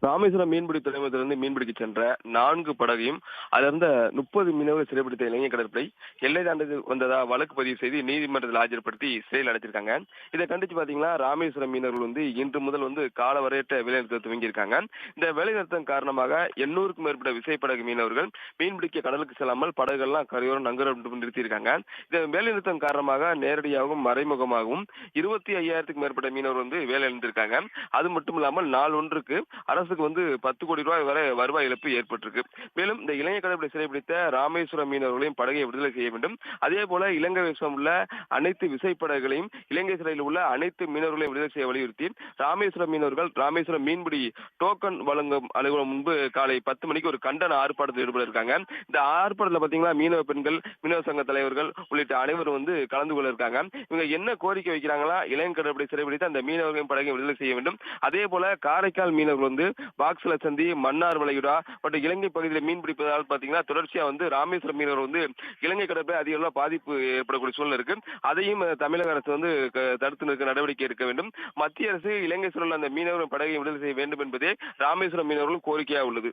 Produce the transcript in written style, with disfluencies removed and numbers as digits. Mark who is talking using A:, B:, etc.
A: ராமேஸ்வரம் மீன்பிடி துறைமுகத்திலிருந்து மீன்பிடிக்க சென்ற 4 படகையும் அதிலிருந்த 30 மீனவர்கள் சிறைப்பிடித்த இலங்கை கடற்படை எல்லை தாண்டி வந்ததா வழக்கு பதிவு செய்து நீதிமன்றத்தில் ஆஜர்படுத்தி சிறையில் அடைச்சிருக்காங்க. இதை கண்டிச்சு பாத்தீங்கன்னா ராமேஸ்வரம் மீனவர்கள் இன்று முதல் காலவரையற்ற வேலைநிறுத்தம் துவங்கியிருக்காங்க. இந்த வேலைநிறுத்தம் காரணமாக 800க்கும் மேற்பட்ட விசைப்படகு மீனவர்கள் மீன்பிடிக்க கடலுக்கு செல்லாமல் படகுகள்லாம் கரையோரம் நங்கூரம் நிறுத்தியிருக்காங்க. இந்த வேலைநிறுத்தம் காரணமாக நேரடியாகவும் மறைமுகமாகவும் 25,000க்கும் மேற்பட்ட மீனவர்கள் வேலை இழந்திருக்காங்க. அது மட்டும் இல்லாமல் நாள் ஒன்றுக்கு அரசுக்கு 10 கோடி ரூபாய் வரை வருவாய் இழப்பு ஏற்பட்டிருக்கு. மேலும் இந்த இலங்கை கடற்படை சிறைப்பிடித்த ராமேஸ்வரம் மீனவர்களையும் படகை விடுதலை செய்ய வேண்டும். அதே போல இலங்கை வசம் உள்ள அனைத்து விசைப்படகுகளையும் இலங்கை சிறையில் உள்ள அனைத்து மீனவர்களையும் விடுதலை செய்ய வலியுறுத்தி ராமேஸ்வரம் மீனவர்கள் ராமேஸ்வரம் மீன்பிடி டோக்கன் வழங்கும் அலுவலகம் முன்பு காலை 10 மணிக்கு ஒரு கண்டன ஆர்ப்பாட்டத்தில் ஈடுபட இருக்காங்க. இந்த ஆர்ப்பாட்டத்தில் பாத்தீங்கன்னா மீனவ பெண்கள், மீனவ சங்க தலைவர்கள் உள்ளிட்ட அனைவரும் கலந்து கொள்ள இருக்காங்க. இவங்க என்ன கோரிக்கை வைக்கிறாங்களா? இலங்கை கடற்படை சிறைப்பிடித்த அந்த மீனவர்களின் படகை விடுதலை செய்ய வேண்டும். அதே போல காரைக்கால் மீனவர்கள் பாக்ஸ்ல சந்தி, மன்னார் வளைகுடா மற்றும் இலங்கை பகுதியில் மீன் பிடிப்பதால் பாத்தீங்கன்னா தொடர்ச்சியா ராமேஸ்வரம் மீனவர் இலங்கை கடற்படை அதிக அளவு பாதிப்பு ஏற்படக்கூடிய சூழ்நிலை இருக்கு. அதையும் தமிழக அரசு தடுத்து நிற்க நடவடிக்கை எடுக்க வேண்டும். மத்திய அரசு இலங்கை சூழல் அந்த மீனவர் படகை விடுதலை செய்ய வேண்டும் என்பதே ராமேஸ்வரம் மீனவர்கள் கோரிக்கையாக உள்ளது.